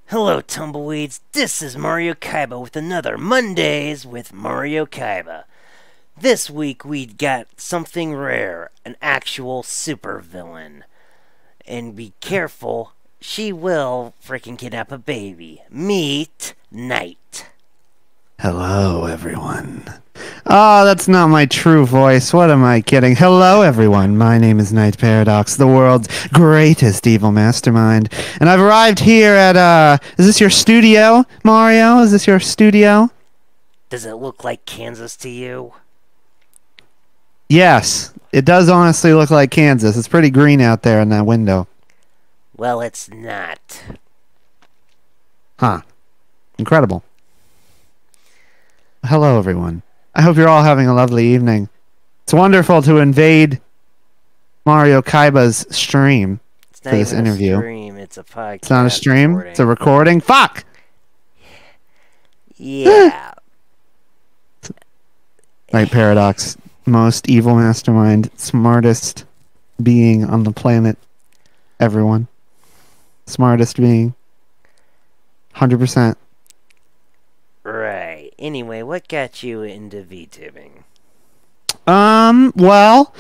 Hello, tumbleweeds. This is Mario Kaiba with another Mondays with Mario Kaiba. This week we got something rare, an actual supervillain. And be careful, she will freaking kidnap a baby. Meet Knight. Hello, everyone. Oh, that's not my true voice. What am I kidding? Hello, everyone. My name is Knight Paradox, the world's greatest evil mastermind. And I've arrived here at, is this your studio, Mario? Is this your studio? Does it look like Kansas to you? Yes, it does honestly look like Kansas. It's pretty green out there in that window. Well, it's not. Huh. Incredible. Hello, everyone. I hope you're all having a lovely evening. It's wonderful to invade Mario Kaiba's stream for this interview. It's not a stream, it's a podcast. It's not a stream, recording. It's a recording. Fuck! Yeah. Knight Paradox, most evil mastermind, smartest being on the planet. Everyone. Smartest being. 100%. Right. Anyway, what got you into VTubing? Well,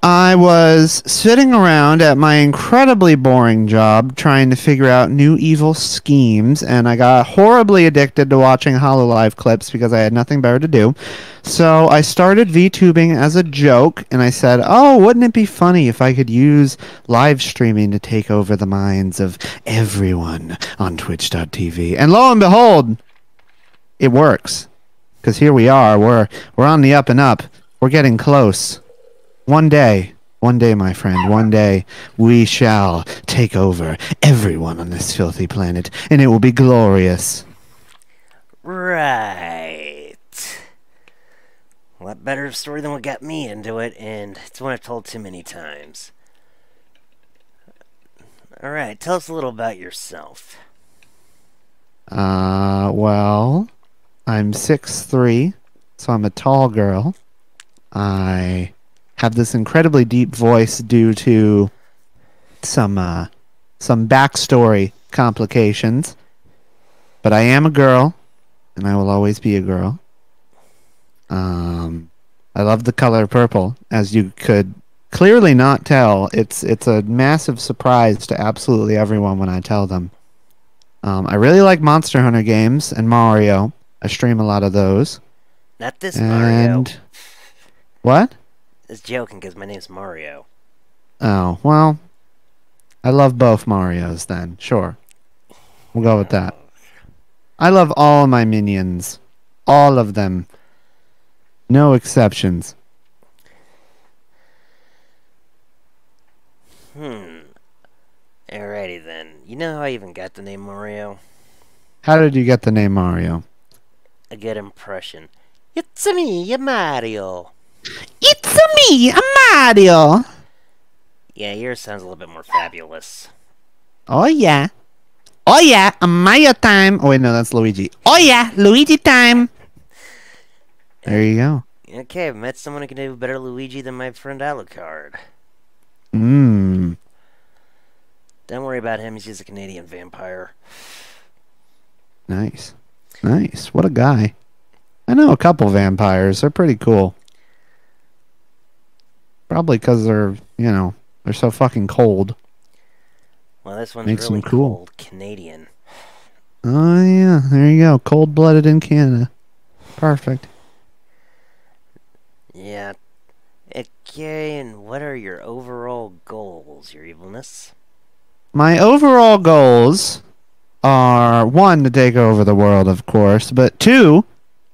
I was sitting around at my incredibly boring job trying to figure out new evil schemes, and I got horribly addicted to watching HoloLive clips because I had nothing better to do. So I started VTubing as a joke, and I said, oh, wouldn't it be funny if I could use live streaming to take over the minds of everyone on Twitch.tv? And lo and behold, it works. Because here we are, we're on the up and up. We're getting close. One day, my friend, one day, we shall take over everyone on this filthy planet, and it will be glorious. Right. A lot better story than what got me into it, and it's one I've told too many times. Alright, tell us a little about yourself. Well, I'm 6'3", so I'm a tall girl. I have this incredibly deep voice due to some backstory complications. But I am a girl, and I will always be a girl. I love the color purple, as you could clearly not tell. It's a massive surprise to absolutely everyone when I tell them. I really like Monster Hunter games and Mario. I stream a lot of those. Not this Mario. What? It's joking because my name's Mario. Oh, well, I love both Marios then. Sure. We'll go with that. I love all my minions. All of them. No exceptions. Alrighty then. You know how I even got the name Mario? How did you get the name Mario? A good impression. It's me, Mario. It's me, Mario. Yeah, yours sounds a little bit more fabulous. Oh yeah. Oh yeah, Mario time. Oh wait, no, that's Luigi. Oh yeah, Luigi time. There you go. Okay, I've met someone who can do better Luigi than my friend Alucard. Mmm. Don't worry about him, he's just a Canadian vampire. Nice. Nice. What a guy. I know a couple vampires. They're pretty cool. Probably because they're, you know, they're so fucking cold. Well, this one's Makes really them cool. cold. Canadian. Oh, yeah. There you go. Cold-blooded in Canada. Perfect. Yeah. Okay, and what are your overall goals, your evilness? My overall goals are, 1, to take over the world, of course, but 2,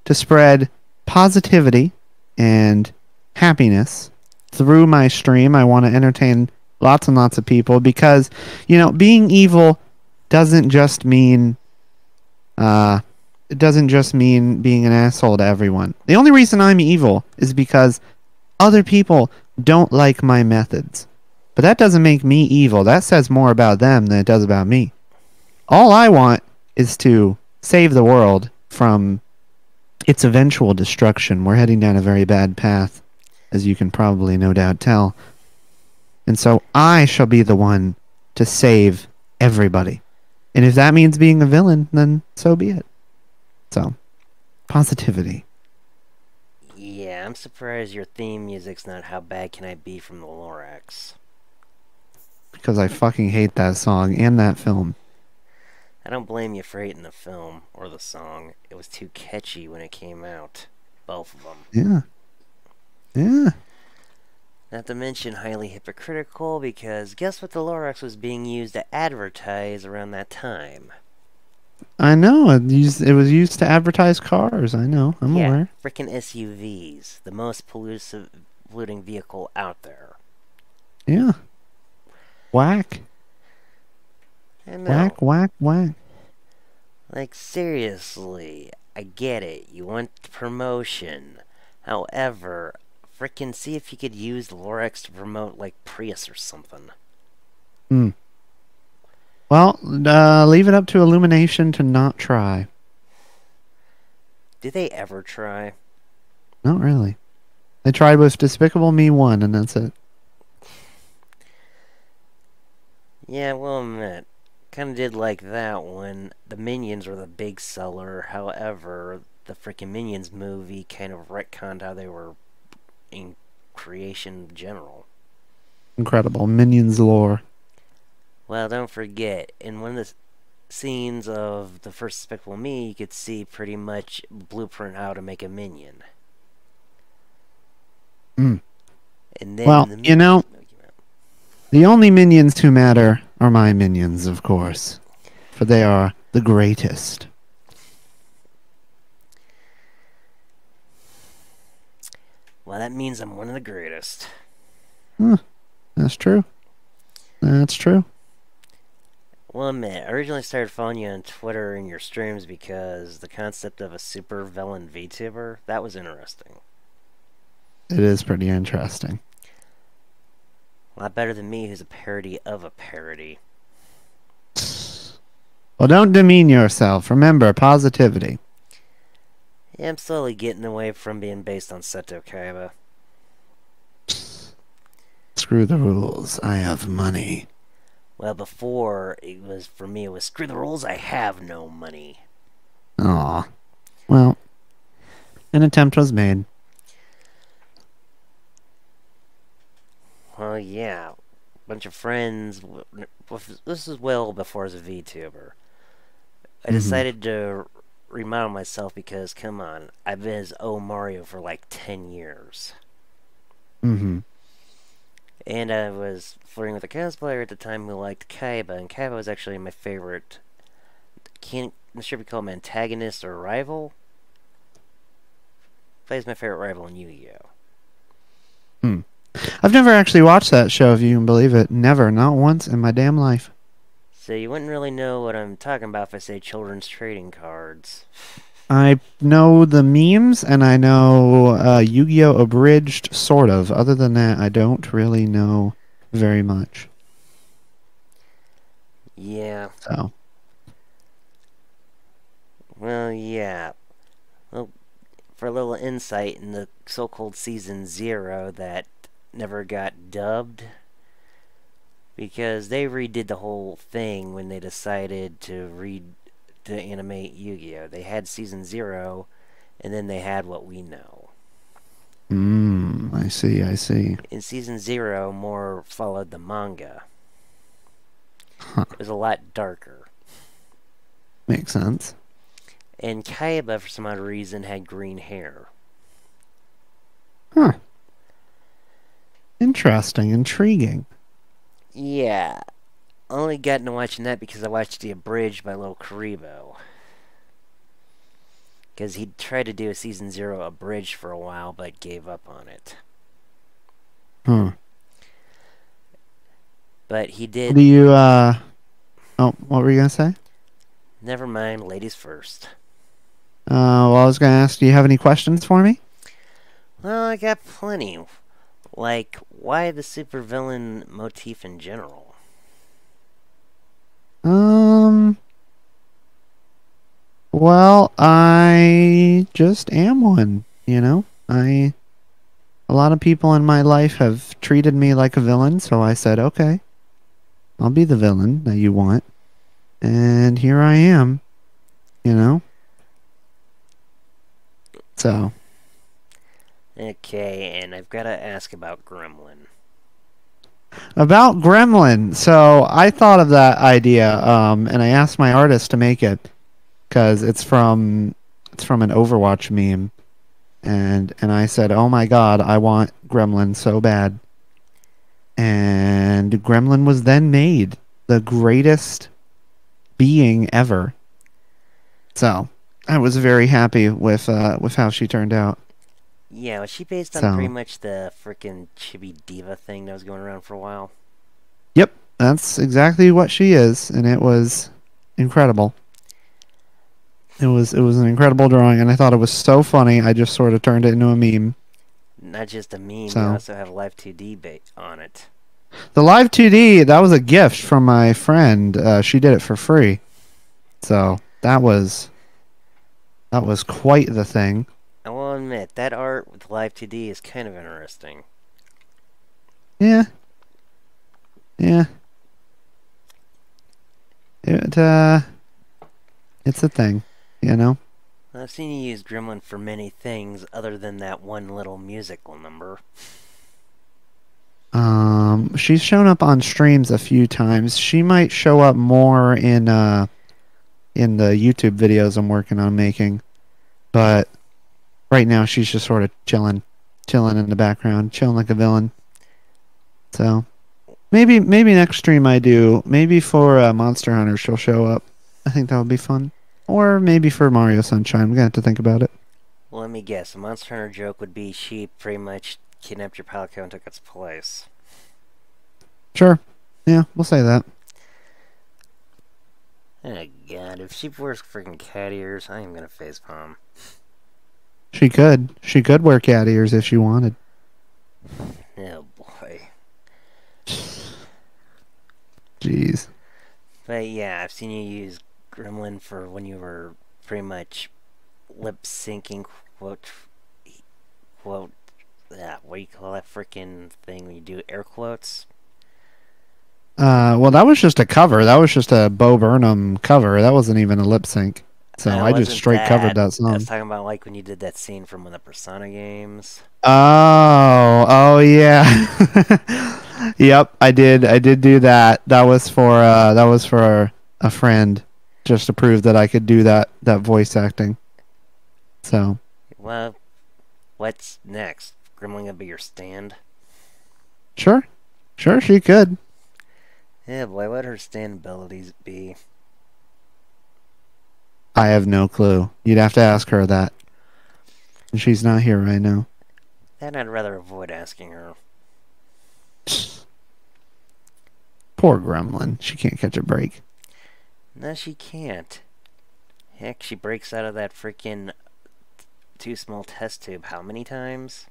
to spread positivity and happiness through my stream. I want to entertain lots and lots of people because, you know, being evil doesn't just mean it doesn't just mean being an asshole to everyone. The only reason I'm evil is because other people don't like my methods. But that doesn't make me evil. That says more about them than it does about me. All I want is to save the world from its eventual destruction. We're heading down a very bad path, as you can probably no doubt tell. And so I shall be the one to save everybody. And if that means being a villain, then so be it. So, positivity. Yeah, I'm surprised your theme music's not How Bad Can I Be from the Lorax. Because I fucking hate that song and that film. I don't blame you for hating the film or the song. It was too catchy when it came out. Both of them. Yeah. Yeah. Not to mention highly hypocritical, because guess what the Lorax was being used to advertise around that time? I know. It was used to advertise cars. I know. I'm aware. Frickin' SUVs. The most polluting vehicle out there. Yeah. Whack. I know. Whack, whack, whack. Like, seriously, I get it. You want promotion. However, frickin' see if you could use the Lorax to promote, like, Prius or something. Well, leave it up to Illumination to not try. Do they ever try? Not really. They tried with Despicable Me 1, and that's it. Yeah, well, admit. Kind of did like that one. The Minions were the big seller. However, the freaking Minions movie kind of retconned how they were in creation in general. Incredible. Minions lore. Well, don't forget, in one of the scenes of the first Despicable Me, you could see pretty much blueprint how to make a Minion. And then well, you know, the only minions who matter are my minions, of course. For they are the greatest. Well, that means I'm one of the greatest. That's true. That's true. Well, admit, I originally started following you on Twitter and your streams because the concept of a super villain VTuber, that was interesting. It is pretty interesting. A lot better than me, who's a parody of a parody. Well, don't demean yourself. Remember, positivity. Yeah, I'm slowly getting away from being based on Seto Kaiba. Screw the rules. I have money. Well, before, for me, it was screw the rules, I have no money. Aw. Well, an attempt was made. Well, yeah. Bunch of friends. This is well before I was a VTuber. I decided to remodel myself because, come on, I've been as Mario for like 10 years. And I was flirting with a cosplayer at the time who liked Kaiba, and Kaiba was actually my favorite. I'm not sure if you call him antagonist or rival. Plays my favorite rival in Yu-Gi-Oh! I've never actually watched that show, if you can believe it. Never. Not once in my damn life. So you wouldn't really know what I'm talking about if I say children's trading cards. I know the memes, and I know Yu-Gi-Oh! Abridged, sort of. Other than that, I don't really know very much. Yeah. So. Well, yeah. Well, for a little insight in the so-called Season 0 that never got dubbed, because they redid the whole thing when they decided to animate Yu-Gi-Oh! They had Season 0, and then they had what we know. I see, I see. In Season 0, more followed the manga. It was a lot darker. Makes sense. And Kaiba, for some odd reason, had green hair. Huh. Interesting, intriguing. Yeah. Only got into watching that because I watched the abridged by Lil Karibo. Because he tried to do a Season 0 abridged for a while, but gave up on it. But he did... Do you, Oh, what were you going to say? Never mind, ladies first. Well, I was going to ask, do you have any questions for me? Well, I got plenty. Like, why the supervillain motif in general? Well, I I just am one, you know? A lot of people in my life have treated me like a villain, so I said, okay, I'll be the villain that you want. And here I am, you know? So. Okay, and I've got to ask about Gremlin. About Gremlin, so I thought of that idea, and I asked my artist to make it, because it's from an Overwatch meme. And I said, "Oh my God, I want Gremlin so bad." And Gremlin was then made the greatest being ever. So I was very happy with how she turned out. Yeah, was she based on pretty So much the frickin' chibi diva thing that was going around for a while? yep, that's exactly what she is, and it was incredible. It was an incredible drawing, and I thought it was so funny. I just sort of turned it into a meme. Not just a meme, you So also have Live 2D on it. the live 2D, that was a gift from my friend. She did it for free, so that was quite the thing. I will admit, that art with Live 2D is kind of interesting. Yeah, yeah. It's a thing, you know. I've seen you use Gremlin for many things other than that one little musical number. She's shown up on streams a few times. She might show up more in the YouTube videos I'm working on making, but right now she's just sort of chilling in the background, chilling like a villain. So maybe next stream I do. Maybe for Monster Hunter she'll show up. I think that would be fun. Or maybe for Mario Sunshine. We're gonna have to think about it. Well, let me guess. A Monster Hunter joke would be she pretty much kidnapped your Palico and took its place. Sure. Yeah, we'll say that. Oh god, if she wears freaking cat ears, I am gonna facepalm. She could. She could wear cat ears if she wanted. Oh boy. Jeez. But yeah, I've seen you use Gremlin for when you were pretty much lip syncing quote, what do you call that freaking thing when you do air quotes? Well, that was just a cover. That was just a Bo Burnham cover. That wasn't even a lip sync. So I just straight covered that I was song. talking about like when you did that scene from one of the Persona games. Oh yeah. Yep, I did. I did do that. That was for a friend, just to prove that I could do that voice acting. So Well, what's next? Gremlin gonna be your stand? sure, sure she could. Yeah, boy, what her stand abilities be? I have no clue. You'd have to ask her that. And she's not here right now. Then I'd rather avoid asking her. Poor Gremlin. She can't catch a break. No, she can't. Heck, she breaks out of that freaking too small test tube how many times?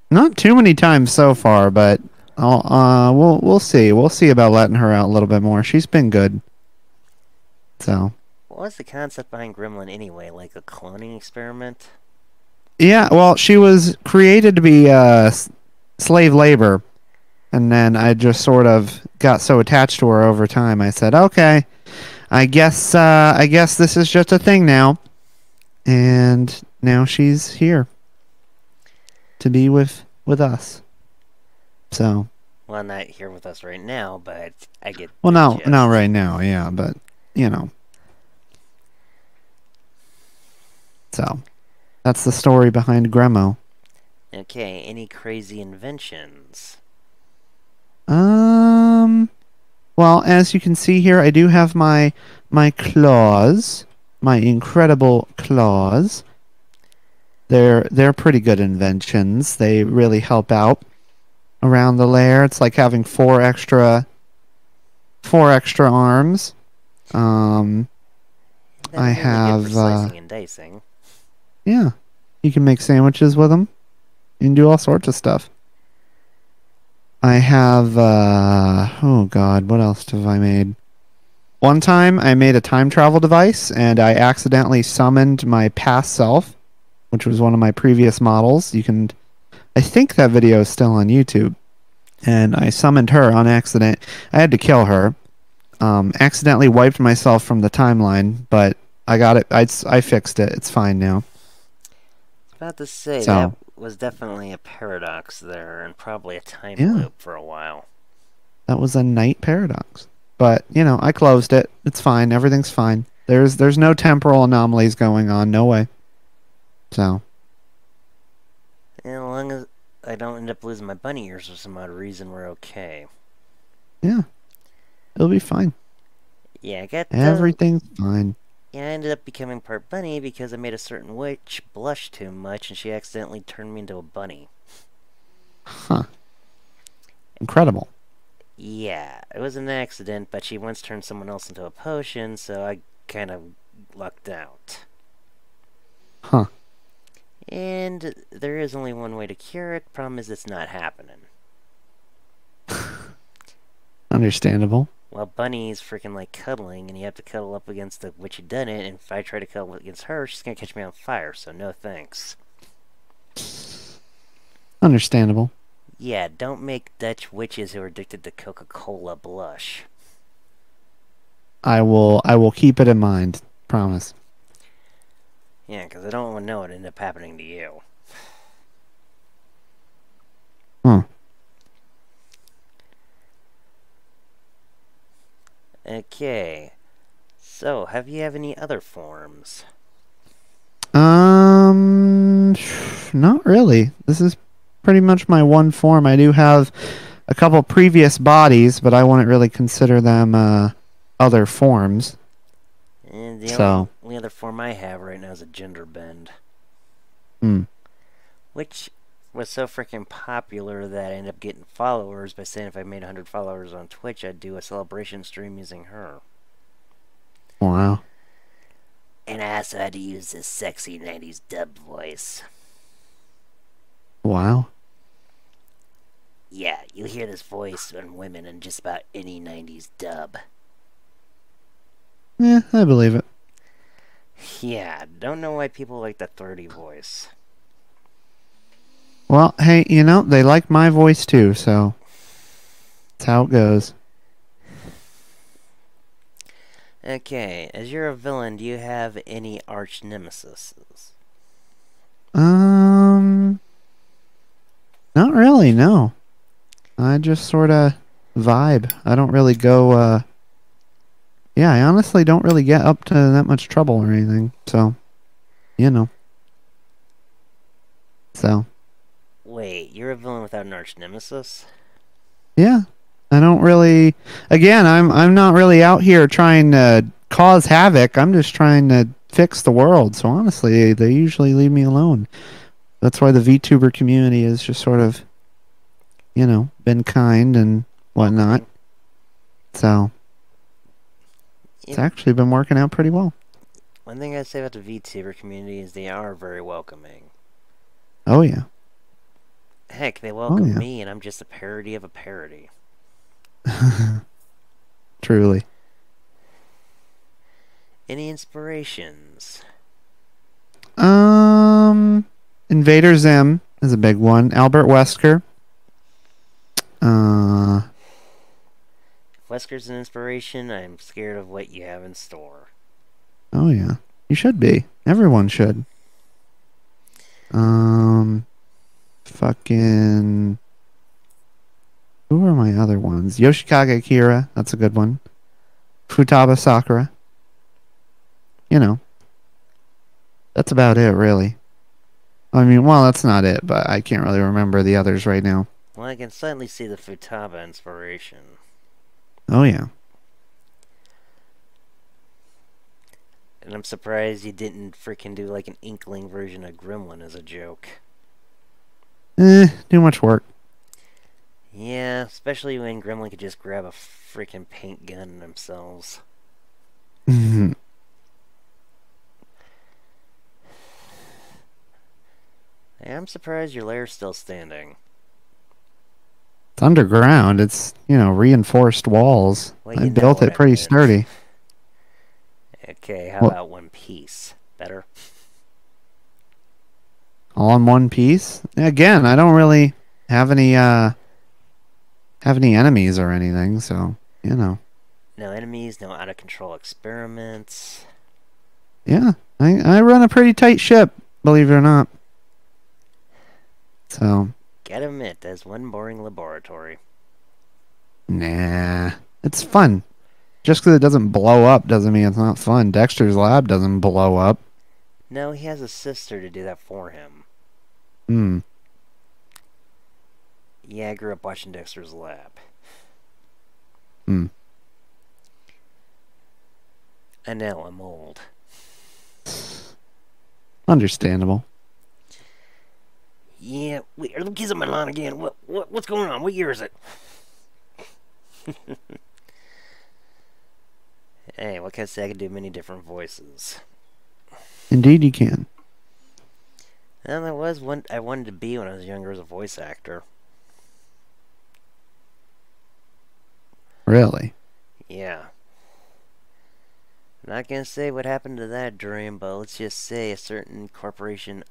Not too many times so far, but we'll see. We'll see about letting her out a little bit more. She's been good. So What was the concept behind Gremlin anyway? Like a cloning experiment? yeah, well, she was created to be slave labor, and then I just sort of got so attached to her over time. I said, okay, I guess this is just a thing now, and now she's here to be with us. So Well, not here with us right now, but I get well, the no, gist. not right now, yeah, but you know. So that's the story behind Gremo. Okay, any crazy inventions? Well, as you can see here, I do have my claws, my incredible claws. They're pretty good inventions. They really help out around the lair. It's like having four extra arms. They're I really have good for slicing and dicing. yeah. You can make sandwiches with them. You can do all sorts of stuff. I have oh god, what else have I made? One time I made a time travel device and I accidentally summoned my past self, which was one of my previous models. I think that video is still on YouTube. And I summoned her on accident. I had to kill her. Accidentally wiped myself from the timeline, but I got it. I fixed it. It's fine now. About to say, that So, was definitely a paradox there, and probably a time yeah, loop for a while. that was a night paradox. But, I closed it. It's fine. Everything's fine. There's no temporal anomalies going on. No way. So, And as long as I don't end up losing my bunny ears for some odd reason, we're okay. yeah, it'll be fine. Yeah, I got the... Everything's fine. Yeah, I ended up becoming part bunny because I made a certain witch blush too much and she accidentally turned me into a bunny. Huh. Incredible. Yeah, it was an accident, but she once turned someone else into a potion, so I kind of lucked out. Huh. And there is only one way to cure it. Problem is, it's not happening. Understandable. Well, Bunny's freaking like cuddling, and you have to cuddle up against the witch who done it, and if I try to cuddle against her, she's gonna catch me on fire, so no thanks. Understandable. Yeah, don't make Dutch witches who are addicted to Coca-Cola blush. I will keep it in mind. Promise. Yeah, because I don't want to know what ended up happening to you. Huh. Okay. So, have you have any other forms? Not really. This is pretty much my one form. I do have a couple previous bodies, but I wouldn't really consider them other forms. And the So, only other form I have right now is a gender bend. hmm. Which was so freaking popular that I ended up getting followers by saying if I made 100 followers on Twitch, I'd do a celebration stream using her. Wow. And I also had to use this sexy 90s dub voice. Wow. Yeah, you hear this voice on women in just about any 90s dub. Yeah, I believe it. Yeah, don't know why people like the 30 voice. Well, hey, they like my voice too, so that's how it goes. Okay, as you're a villain, do you have any arch nemesis? Not really, no. I just sort of vibe. I don't really go, yeah, I honestly don't really get up to that much trouble or anything, so, you know. So, Wait, you're a villain without an arch nemesis? yeah. I don't really, again, I'm not really out here trying to cause havoc. I'm just trying to fix the world. So honestly, they usually leave me alone. That's why the VTuber community has just sort of, been kind and whatnot. Okay. So it's actually been working out pretty well. One thing I'd say about the VTuber community is they are very welcoming. Oh, yeah. Heck, they welcome me, and I'm just a parody of a parody. Truly. Any inspirations? Invader Zim is a big one. Albert Wesker. If Wesker's an inspiration, I'm scared of what you have in store. Oh, yeah. You should be. Everyone should. Fucking... Who are my other ones? Yoshikage Kira. That's a good one. Futaba Sakura. That's about it, really. I mean, well, that's not it, but I can't really remember the others right now. Well, I can slightly see the Futaba inspiration. Oh, yeah. And I'm surprised you didn't freaking do like an Inkling version of Gremlin as a joke. Too much work. Yeah, especially when Gremlin could just grab a freaking paint gun themselves. Hey, I'm surprised your lair's still standing. It's underground. It's, reinforced walls. Well, I built it pretty sturdy. Okay, how What? about One Piece? Better? All in one piece? Again, I don't really have any enemies or anything, so you know. No enemies, no out of control experiments. Yeah, I run a pretty tight ship, believe it or not. So, Gotta admit, there's one boring laboratory. nah, it's fun. Just because it doesn't blow up doesn't mean it's not fun. Dexter's lab doesn't blow up. No, he has a sister to do that for him. Hmm. Yeah, I grew up watching Dexter's Lab. Hmm. I know, I'm old. Understandable. Yeah, wait, are the kids on my lawn again? What's going on? What year is it? Hey, what can I say? I can do many different voices. Indeed, you can. And there was one I wanted to be when I was younger as a voice actor. Really? Yeah. I'm not gonna say what happened to that dream, but let's just say a certain corporation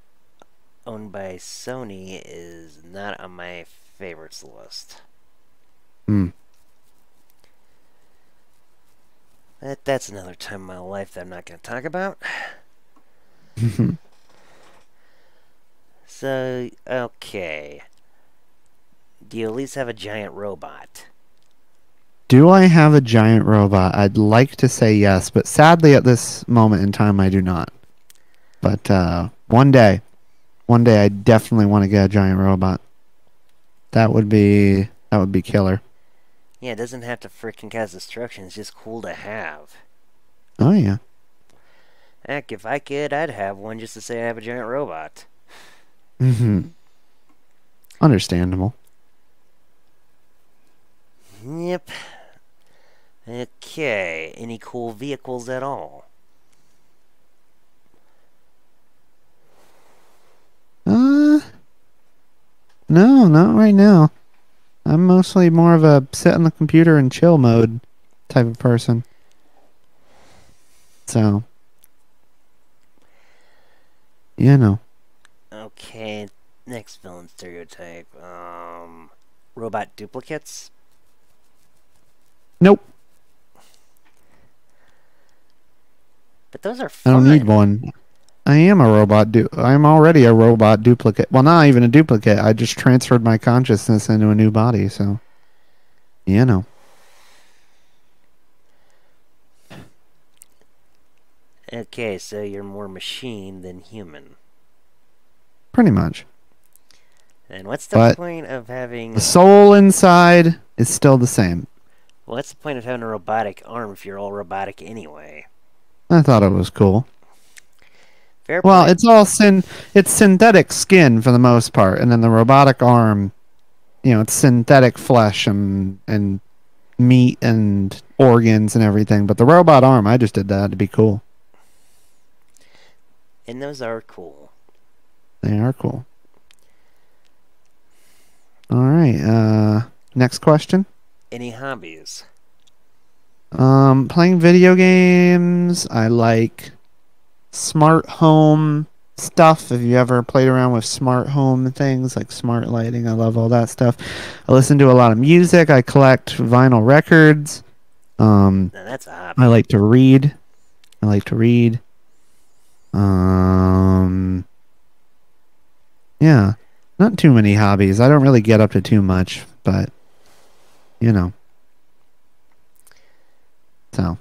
owned by Sony is not on my favorites list. Hmm. That's another time in my life that I'm not gonna talk about. So, okay. Do you at least have a giant robot? Do I have a giant robot? I'd like to say yes, but sadly at this moment in time I do not. But one day I definitely want to get a giant robot. That would be killer. Yeah, it doesn't have to frickin' cause destruction. It's just cool to have. Oh yeah. Heck, if I could, I'd have one just to say I have a giant robot. Understandable. Yep. Okay, any cool vehicles at all? No, not right now. I'm mostly more of a sit on the computer and chill mode type of person. So, you know. Okay, next villain stereotype. Robot duplicates? Nope. But those are I don't need fun. one. I am a robot. I'm already a robot duplicate. Well, not even a duplicate. I just transferred my consciousness into a new body. So, you know. Okay, so you're more machine than human. Pretty much. And what's the But point of having... the soul inside is still the same. What's the point of having a robotic arm if you're all robotic anyway? I thought it was cool. Fair Well, point. it's synthetic skin for the most part, and then the robotic arm, it's synthetic flesh and meat and organs and everything. But the robot arm, I just did that to be cool. And those are cool. They are cool. All right. Next question. Any hobbies? Playing video games. I like smart home stuff. Have you ever played around with smart home things like smart lighting? I love all that stuff. I listen to a lot of music. I collect vinyl records. Now that's a hobby. I like to read. I like to read. Yeah, not too many hobbies. I don't really get up to too much, but you know. So.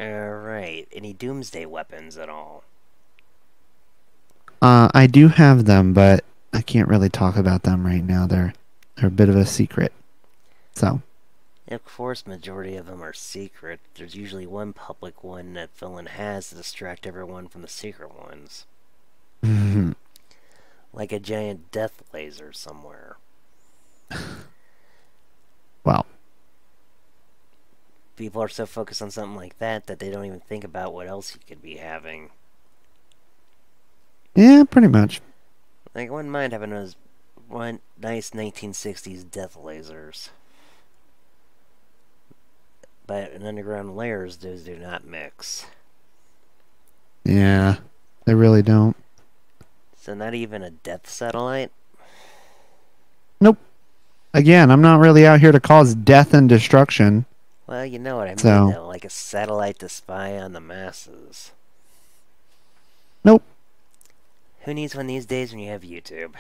Alright. Any doomsday weapons at all? I do have them, but I can't really talk about them right now. They're a bit of a secret. So. Of course, majority of them are secret. There's usually one public one that villain has to distract everyone from the secret ones. Like a giant death laser somewhere. Well. People are so focused on something like that that they don't even think about what else you could be having. Yeah, pretty much. Like, I wouldn't mind having those one nice 1960s death lasers. but in underground layers, those do not mix. Yeah, they really don't. So not even a death satellite? Nope. Again, I'm not really out here to cause death and destruction. Well, you know what I mean, So, though. Like a satellite to spy on the masses. nope. Who needs one these days when you have YouTube?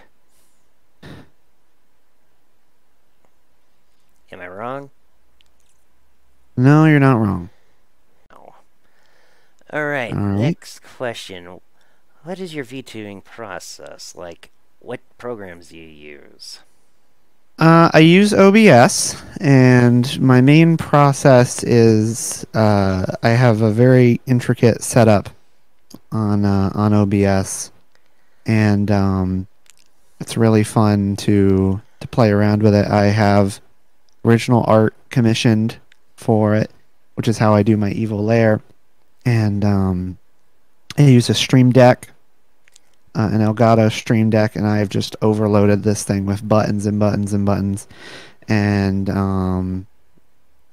Am I wrong? No, you're not wrong. No. Alright, All right. next question. What is your VTubing process? Like, what programs do you use? I use OBS, and my main process is I have a very intricate setup on OBS, and it's really fun to play around with it. I have original art commissioned for it, which is how I do my evil lair, and I use a Stream Deck, an Elgato Stream Deck, and I've just overloaded this thing with buttons and buttons and buttons, and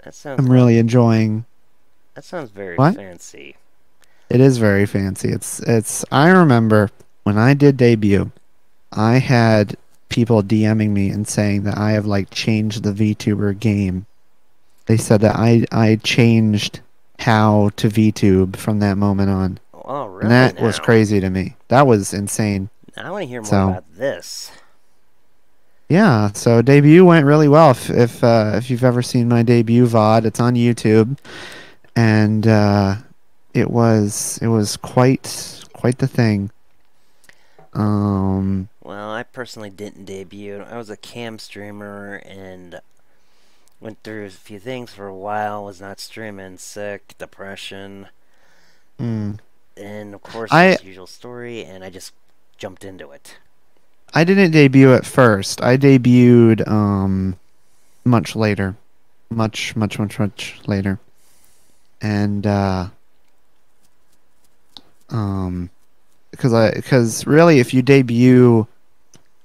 That sounds I'm like really enjoying. that sounds very What? fancy. It is very fancy. It's. I remember when I did debut, I had people DMing me and saying that I have like changed the VTuber game. They said that I changed how to VTube from that moment on. Oh, And really that was now? crazy to me. That was insane. I want to hear more So, about this. yeah, so debut went really well. If you've ever seen my debut VOD, it's on YouTube, and it was quite the thing. Um, Well, I personally didn't debut. I was a cam streamer and went through a few things for a while. Was not streaming, sick, depression, mm. and of course, I this usual story. And I just jumped into it. I didn't debut at first. I debuted much later, much later, and because really, if you debut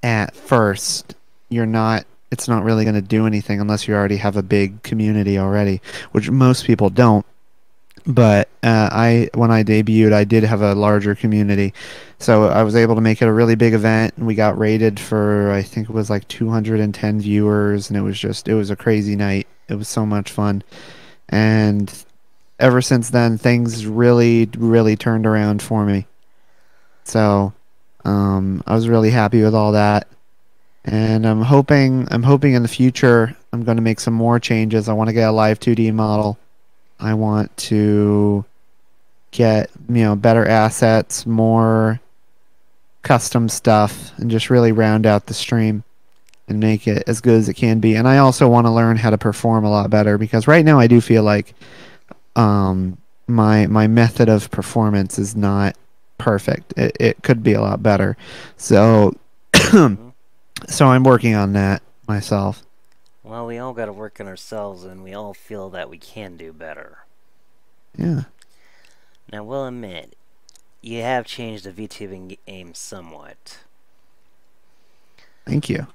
at first, you're not. It's not really going to do anything unless you already have a big community already, which most people don't. But when I debuted, I did have a larger community, so I was able to make it a really big event, and we got rated for I think it was like 210 viewers, and it was a crazy night. It was so much fun, and ever since then, things really turned around for me. So I was really happy with all that, and I'm hoping in the future I'm going to make some more changes. I want to get a live 2D model. I want to get, better assets, more custom stuff, and just really round out the stream and make it as good as it can be. And I also want to learn how to perform a lot better, because right now I do feel like my method of performance is not perfect. It could be a lot better. So Hmm. so I'm working on that myself. Well, we all got to work on ourselves, and we all feel that we can do better. Yeah. Now, we'll admit, you have changed the VTubing aim somewhat. Thank you.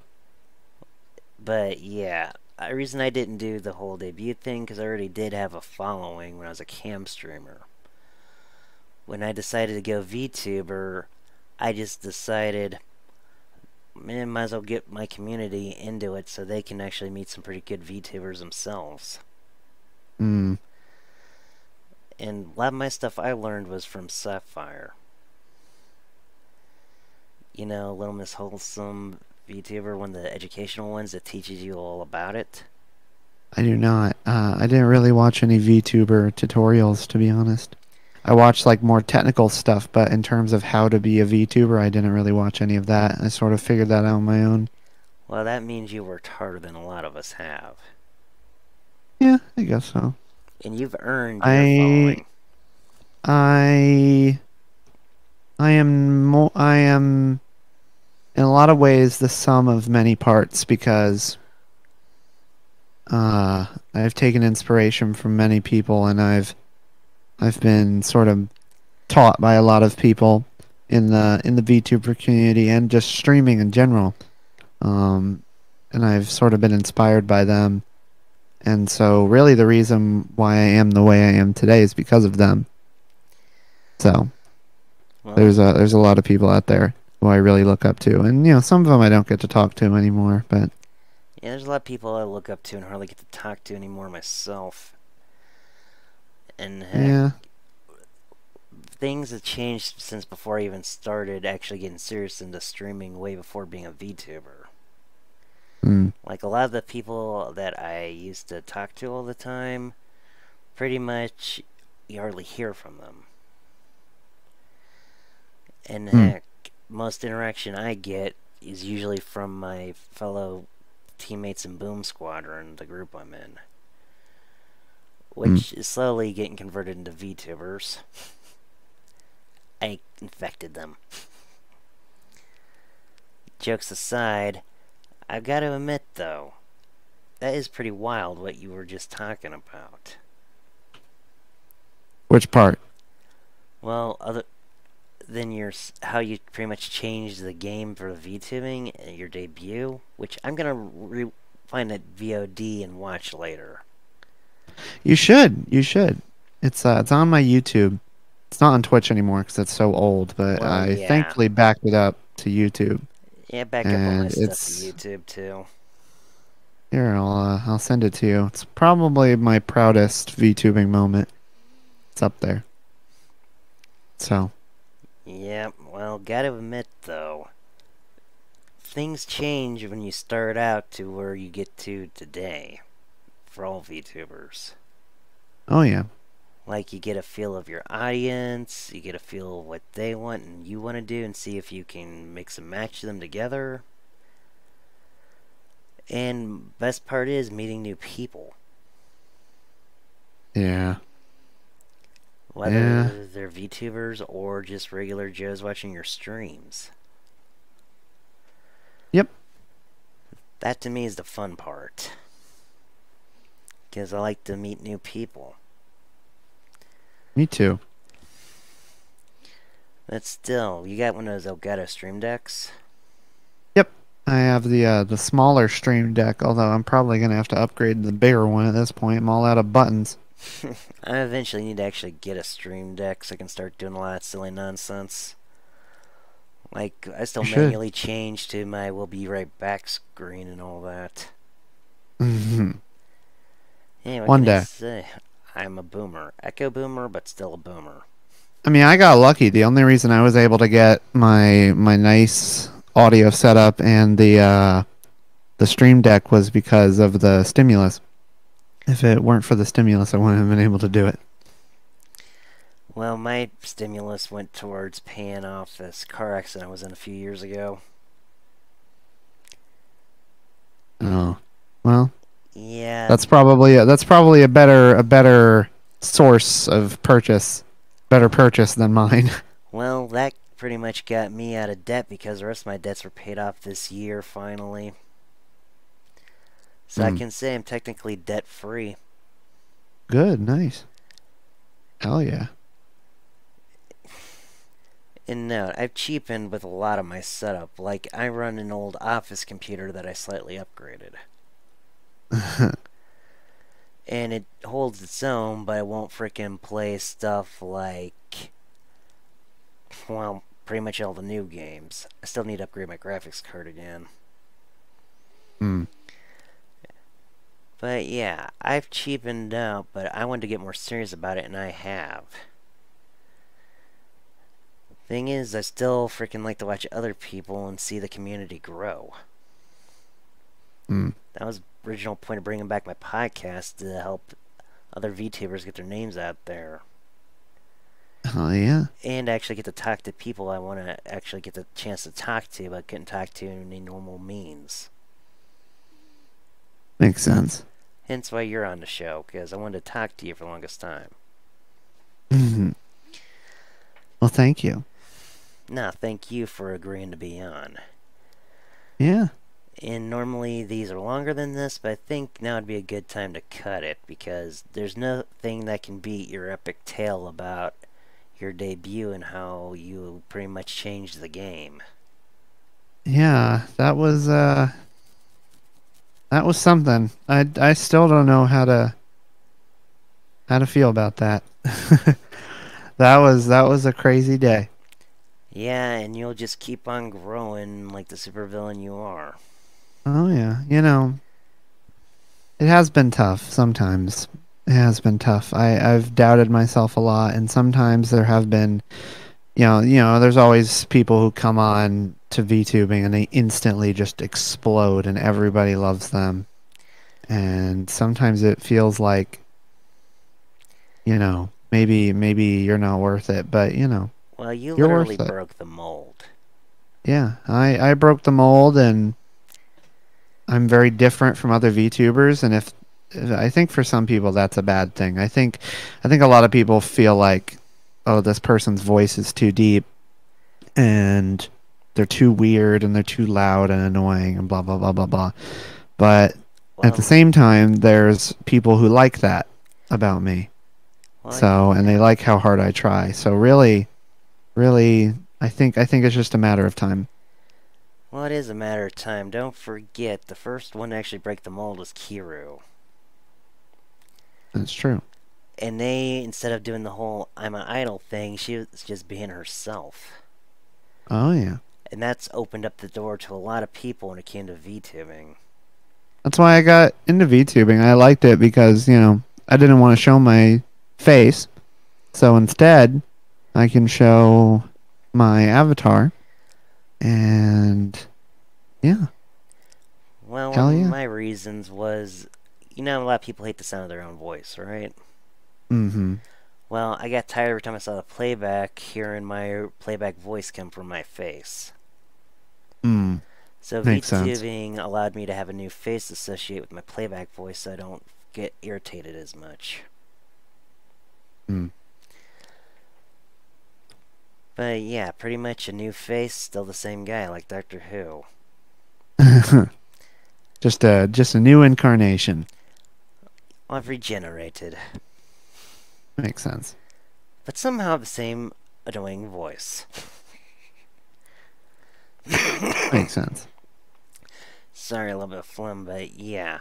But yeah, the reason I didn't do the whole debut thing, because I already did have a following when I was a cam streamer. When I decided to go VTuber, I just decided, man, might as well get my community into it so they can actually meet some pretty good VTubers themselves. Mm. And a lot of my stuff I learned was from Sapphire. You know, Little Miss Wholesome VTuber, one of the educational ones that teaches you all about it. I do not. I didn't really watch any VTuber tutorials, to be honest. I watched like more technical stuff, but in terms of how to be a VTuber, I didn't really watch any of that. I sort of figured that out on my own. Well, that means you worked harder than a lot of us have. Yeah, I guess so. And you've earned your I following. I I am in a lot of ways the sum of many parts, because I've taken inspiration from many people, and I've been sort of taught by a lot of people in the VTuber community and just streaming in general. And I've sort of been inspired by them. And so really the reason why I am the way I am today is because of them. So Well, there's a lot of people out there who I really look up to. And some of them I don't get to talk to anymore, but yeah, there's a lot of people I look up to and hardly get to talk to anymore myself. And heck, yeah. things have changed since before I even started actually getting serious into streaming way before being a VTuber. Mm, Like a lot of the people that I used to talk to all the time, pretty much you hardly hear from them. And mm. heck, most interaction I get is usually from my fellow teammates in Boom Squadron, the group I'm in, Mm. which is slowly getting converted into VTubers. I infected them. Jokes aside, I've got to admit though, that is pretty wild what you were just talking about. Which part? Well, other than how you pretty much changed the game for VTubing at your debut, which I'm gonna find that VOD and watch later. You should. You should. It's on my YouTube. It's not on Twitch anymore because it's so old, but Well, I yeah. thankfully backed it up to YouTube, Yeah, back up all my and stuff to it's YouTube too. here. I'll send it to you. It's probably my proudest VTubing moment. It's up there. So Yep, well, gotta admit though, things change when you start out to where you get to today for all VTubers. oh yeah. Like, you get a feel of your audience, you get a feel of what they want and you want to do, and see if you can mix and match them together. And best part is meeting new people. Yeah. Yeah. Whether they're VTubers or just regular Joes watching your streams. Yep. That to me is the fun part. Because I like to meet new people. Me too. But still, you got one of those Elgato Stream Decks? Yep. I have the smaller Stream Deck, although I'm probably gonna have to upgrade the bigger one at this point. I'm all out of buttons. I eventually need to actually get a Stream Deck so I can start doing a lot of silly nonsense. Like, I still You should. manually change to my "will be right back" screen and all that. Mhm. Hey, what One can I day. say? I'm a boomer. Echo boomer, but still a boomer. I mean, I got lucky. The only reason I was able to get my nice audio setup and the Stream Deck was because of the stimulus. If it weren't for the stimulus, I wouldn't have been able to do it. Well, my stimulus went towards paying off this car accident I was in a few years ago. Oh, well, Yeah, that's probably a better source of better purchase than mine. well, that pretty much got me out of debt because the rest of my debts were paid off this year, finally. So I Mm. can say I'm technically debt free. Good, nice. Hell yeah. And no, I've cheapened with a lot of my setup. Like, I run an old office computer that I slightly upgraded. And it holds its own, but it won't frickin' play stuff like, well, pretty much all the new games. I still need to upgrade my graphics card again. Mm. But yeah, I've cheapened out, but I wanted to get more serious about it, and I have. Thing is, I still freaking like to watch other people and see the community grow. Mm. That was the original point of bringing back my podcast, to help other VTubers get their names out there. Oh yeah. And actually get to talk to people I want to actually get the chance to talk to, but couldn't talk to in any normal means. Makes sense. Hence why you're on the show, because I wanted to talk to you for the longest time. Mhm. Well, thank you. No, thank you for agreeing to be on. Yeah. And normally these are longer than this, but I think now would be a good time to cut it, because there's nothing that can beat your epic tale about your debut and how you pretty much changed the game. Yeah, that was That was something. I still don't know how to feel about that. That was a crazy day. Yeah, and you'll just keep on growing like the supervillain you are. Oh yeah, it has been tough sometimes. It has been tough. I've doubted myself a lot, and sometimes there have been, there's always people who come on to VTubing and they instantly just explode, and everybody loves them. And sometimes it feels like, maybe you're not worth it, but Well, you you're literally worth it. broke the mold. Yeah, I broke the mold, and I'm very different from other VTubers, and if I think for some people that's a bad thing. I think a lot of people feel like, oh, this person's voice is too deep and they're too weird and they're too loud and annoying and blah blah blah blah blah. But at the Well, same time, there's people who like that about me. well, So, and they like how hard I try. So really, really, I think it's just a matter of time. well, it is a matter of time. Don't forget, the first one to actually break the mold was Kiru. That's true. And they, instead of doing the whole I'm an idol thing, she was just being herself. Oh yeah. And that's opened up the door to a lot of people when it came to VTubing. That's why I got into VTubing. I liked it because, I didn't want to show my face. So instead, I can show my avatar. And yeah, Well, one hell of yeah. my reasons was, a lot of people hate the sound of their own voice, right? Mm-hmm. Well, I got tired every time I saw the playback, hearing my playback voice come from my face. Mm. So Makes sense. VTubing allowed me to have a new face associated with my playback voice so I don't get irritated as much. Mm. But yeah, pretty much a new face, still the same guy, like Doctor Who. just a new incarnation. I've regenerated. Makes sense. But somehow the same annoying voice. Makes sense. Sorry, a little bit of phlegm, but yeah.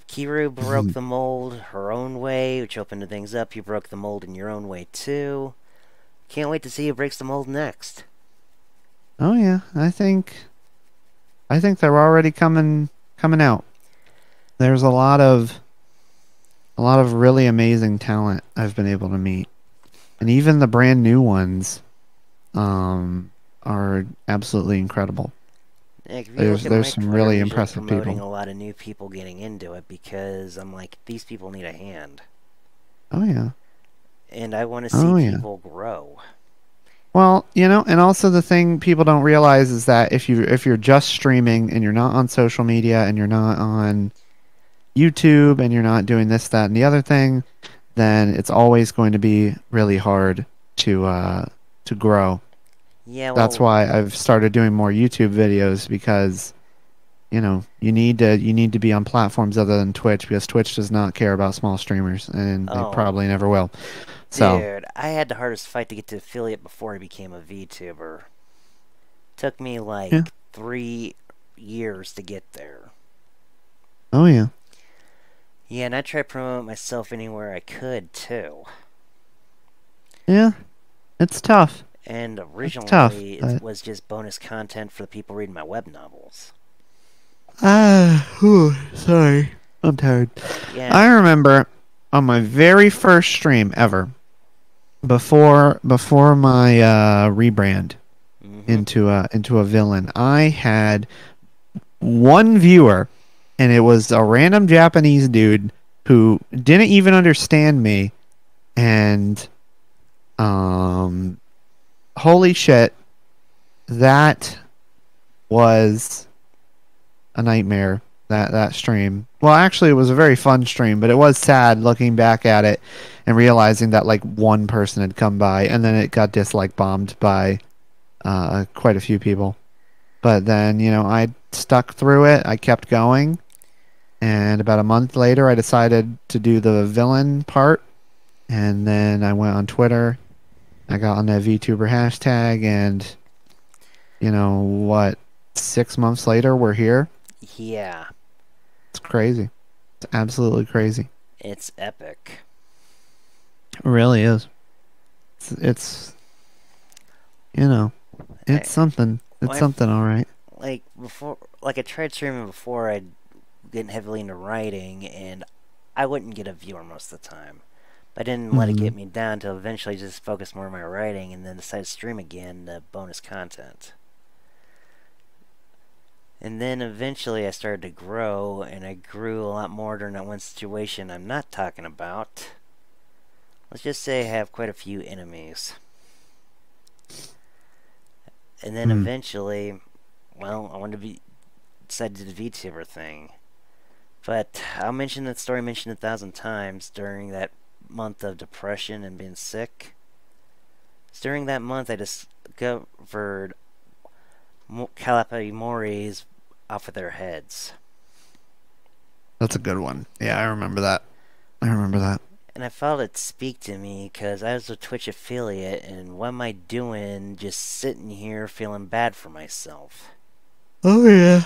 Kiru broke the mold her own way, which opened things up. You broke the mold in your own way, too. Can't wait to see who breaks the mold next. Oh yeah, I think they're already coming out. There's a lot of really amazing talent I've been able to meet. And even the brand new ones are absolutely incredible. If you look There's at my there's some Twitter, I'm really usually impressive promoting people. a lot of new people getting into it because I'm like, these people need a hand. Oh yeah. And I want to see Oh yeah. people grow. Well, and also the thing people don't realize is that if you're just streaming and you're not on social media and you're not on YouTube and you're not doing this, that, and the other thing, then it's always going to be really hard to grow. Yeah, That's well, why I've started doing more YouTube videos because you need to be on platforms other than Twitch because Twitch does not care about small streamers and they oh, probably never will. So, dude, I had the hardest fight to get to affiliate before I became a VTuber. Took me yeah. like 3 years to get there. Oh yeah. Yeah, and I tried to promote myself anywhere I could, too. Yeah. It's tough. And It's tough, originally, it but was just bonus content for the people reading my web novels. sorry. I'm tired. Yeah. I remember on my very first stream ever, before my rebrand Mm-hmm. into a villain, I had one viewer, and it was a random Japanese dude who didn't even understand me, and um, holy shit, that was a nightmare. That stream. Well, actually, it was a very fun stream, but it was sad looking back at it and realizing that like one person had come by, and then it got dislike bombed by quite a few people. But then I stuck through it. I kept going, and about a month later, I decided to do the villain part, and then I went on Twitter. I got on that VTuber hashtag, and what? 6 months later, we're here. Yeah, It's crazy. It's absolutely crazy. it's epic. It really is. It's you know, I, it's something. It's I've something, all right. like before, like I tried streaming before. I'd get heavily into writing, and I wouldn't get a viewer most of the time. But I didn't let it Hmm. get me down until eventually just focus more on my writing, and then decided to stream again the bonus content. And then eventually I started to grow, and I grew a lot more during that one situation I'm not talking about. Let's just say I have quite a few enemies. And then Hmm. eventually, well, I wanted to decided to do the VTuber thing. But I'll mention that story mentioned 1,000 times during that month of depression and being sick. During that month, I discovered Calipari off of their heads. That's a good one. Yeah, I remember that. I remember that. And I felt it speak to me because I was a Twitch affiliate, and what am I doing just sitting here feeling bad for myself? Oh yeah.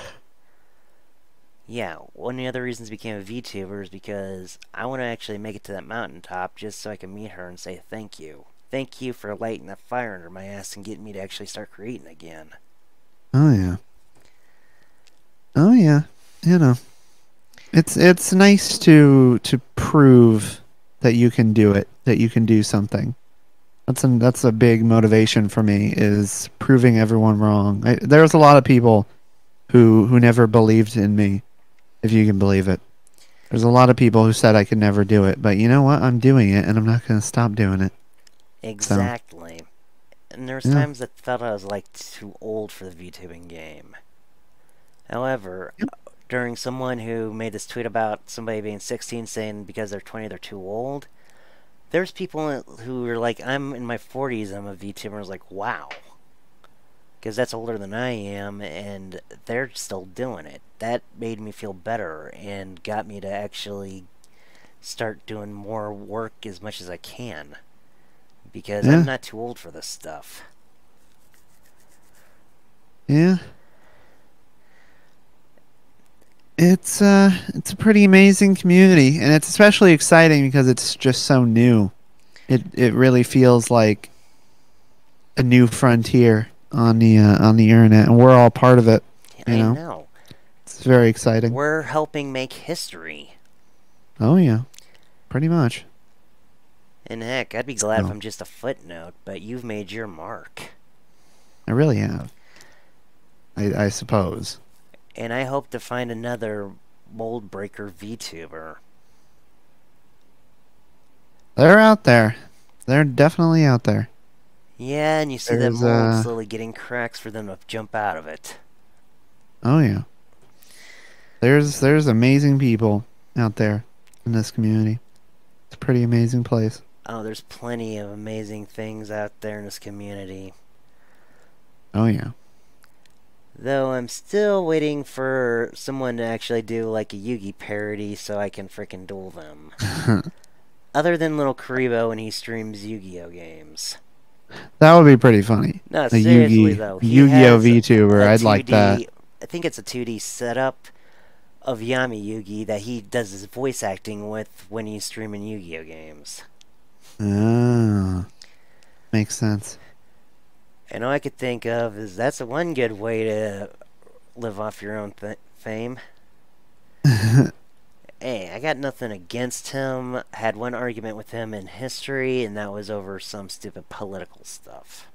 Yeah, one of the other reasons I became a VTuber is because I want to actually make it to that mountaintop just so I can meet her and say thank you. Thank you for lighting that fire under my ass and getting me to actually start creating again. Oh yeah. Oh yeah. You know, it's nice to prove that you can do it, that you can do something. That's a big motivation for me is proving everyone wrong. There's a lot of people who never believed in me, if you can believe it. There's a lot of people who said I could never do it, but you know what? I'm doing it, and I'm not going to stop doing it. So, Exactly. And there was yeah. times I felt I was like too old for the VTubing game. However, Yep. during someone who made this tweet about somebody being 16 saying because they're 20 they're too old, there's people who are like, I'm in my 40s, I'm a VTuber, and I was like, wow. Because that's older than I am, and they're still doing it. That made me feel better and got me to actually start doing more work as much as I can. Because I'm Yeah. not too old for this stuff. Yeah. It's a pretty amazing community, and it's especially exciting because it's just so new. It really feels like a new frontier on the internet, and we're all part of it. You I know, know. it's very exciting. We're helping make history. Oh yeah, pretty much. And heck, I'd be glad if So I'm just a footnote, but you've made your mark. I really have. I suppose And I hope to find another mold breaker VTuber. they're out there. They're definitely out there. Yeah, and you see that There's mold slowly getting cracks for them to jump out of it. oh yeah. There's amazing people out there in this community. It's a pretty amazing place. Oh, there's plenty of amazing things out there in this community. Oh yeah. Though I'm still waiting for someone to actually do like a Yugi parody so I can frickin' duel them. Other than Little Karibo when he streams Yu-Gi-Oh games. That would be pretty funny. No, A seriously though, he Yu-Gi-Oh has VTuber. a I'd like that. 2D, I think it's a 2D setup of Yami Yugi that he does his voice acting with when he's streaming Yu-Gi-Oh games. Ah, makes sense. And all I could think of is that's a one good way to live off your own fame. Hey, I got nothing against him. I had one argument with him in history, and that was over some stupid political stuff.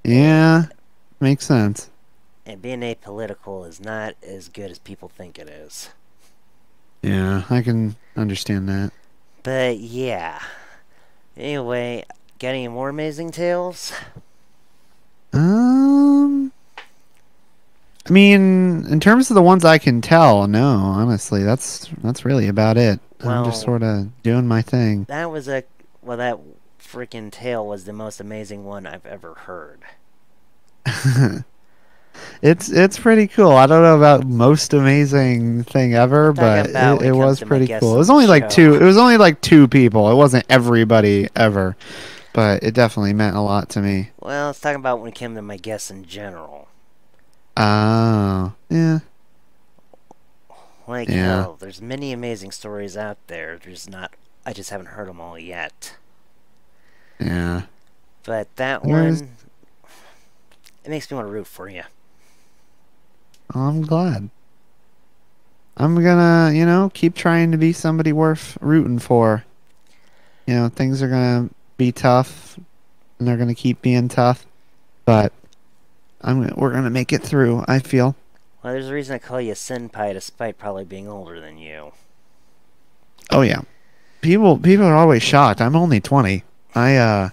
Yeah, makes sense. And being apolitical is not as good as people think it is. Yeah, I can understand that. But yeah. Anyway, got any more amazing tales? Um, I mean, in terms of the ones I can tell, no, honestly, that's really about it. I'm just Well, sort of doing my thing. that was a. Well, that freaking tale was the most amazing one I've ever heard. It's pretty cool. I don't know about most amazing thing I'm ever, talking but about when it it comes was to my pretty guests cool. It on was the only like show. two. It was only like two people. It wasn't everybody ever, but it definitely meant a lot to me. Well, I was talking about when it came to my guests in general. Oh, yeah, Like yeah, hell, there's many amazing stories out there. I just haven't heard them all yet. yeah. But that There's. one, it makes me want to root for you. I'm glad. I'm gonna, keep trying to be somebody worth rooting for. Things are gonna be tough, and they're gonna keep being tough, but we're gonna make it through. I feel. Well, there's a reason I call you Senpai despite probably being older than you. Oh yeah. People are always shocked. I'm only 20. I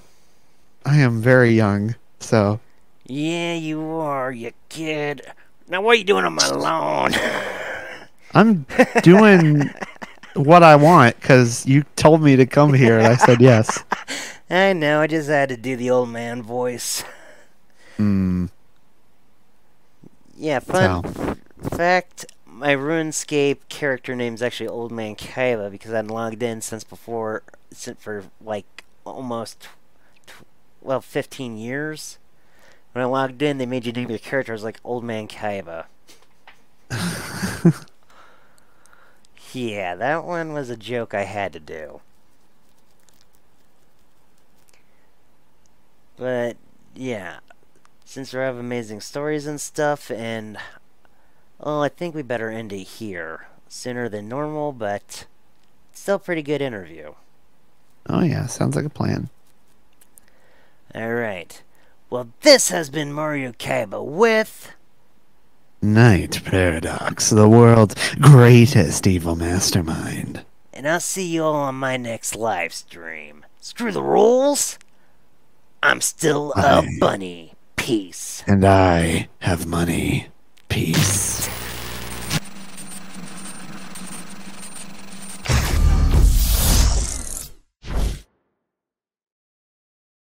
am very young. So Yeah, you are, you kid. Now, what are you doing on my lawn? I'm doing what I want because you told me to come here, and I said yes. I know, I just had to do the old man voice. Hmm. Yeah, fun So fact, my RuneScape character name's actually Old Man Kaiba because I'd logged in for like almost, 15 years. When I logged in, they made you name your character as like Old Man Kaiba. Yeah, that one was a joke I had to do. But, yeah, since we have amazing stories and stuff, and I think we better end it here. Sooner than normal, but still pretty good interview. oh yeah, sounds like a plan. Alright. Well, this has been Mario Kaiba with. Night Paradox, the world's greatest evil mastermind. And I'll see you all on my next live stream. Screw the rules! I'm still a I bunny. Peace. and I have money. Peace.